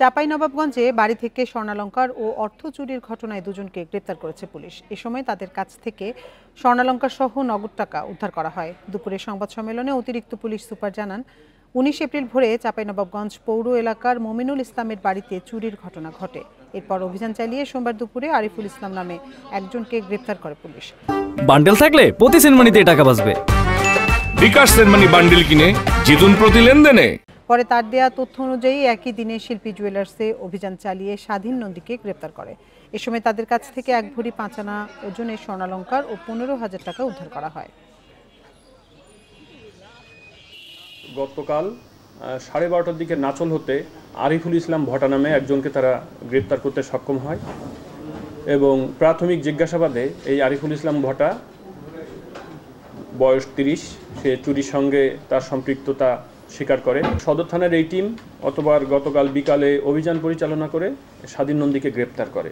চাঁপাইনবাবগঞ্জে বাড়ি থেকে স্বর্ণালংকার ও অর্থ চুরির ঘটনায় দুজনকে গ্রেপ্তার করেছে পুলিশ। এ সময় তাদের কাছ থেকে স্বর্ণালংকার সহ নগদ টাকা উদ্ধার করা হয়। দুপুরে সংবাদ সম্মেলনে অতিরিক্ত পুলিশ সুপার জানান, 19 এপ্রিল ভোরে চাঁপাইনবাবগঞ্জ পৌর এলাকার মমিনুল ইসলামের বাড়িতে চুরির ঘটনা ঘটে। এরপর অভিযান চালিয়ে সোমবার দুপুরে আরিফুল ইসলাম নামে একজনকে গ্রেপ্তার করে পুলিশ। বান্ডেল থাকলে প্রতি সেনমানিতে টাকা বাঁচবে। বিকাশ সেনমানি বান্ডেল কিনে জিতুন প্রতি লেনদেনে। পরে তার দেয়া তথ্য অনুযায়ী একই দিনে শিল্পী জুয়েলার্সে অভিযান চালিয়ে স্বাধীন নন্দীকে গ্রেপ্তার করে। এ সময় তাদের কাছ থেকে 1 ভরি 5 আনা ওজনের স্বর্ণালংকার ও 15,000 টাকা উদ্ধার করা হয়। গতকাল 12:30টার দিকে নাচল হতে আরিফুল ইসলাম ভটা নামে একজনকে তারা গ্রেপ্তার করতে সক্ষম হয় এবং প্রাথমিক জিজ্ঞাসাবাদে এই আরিফুল ইসলাম ভটা বয়স 30, সে চুরির সঙ্গে তার সম্পৃক্ততা স্বীকার করে। সদর থানার এই টিম গতকাল বিকালে অভিযান পরিচালনা করে স্বাধীন নন্দীকে গ্রেপ্তার করে।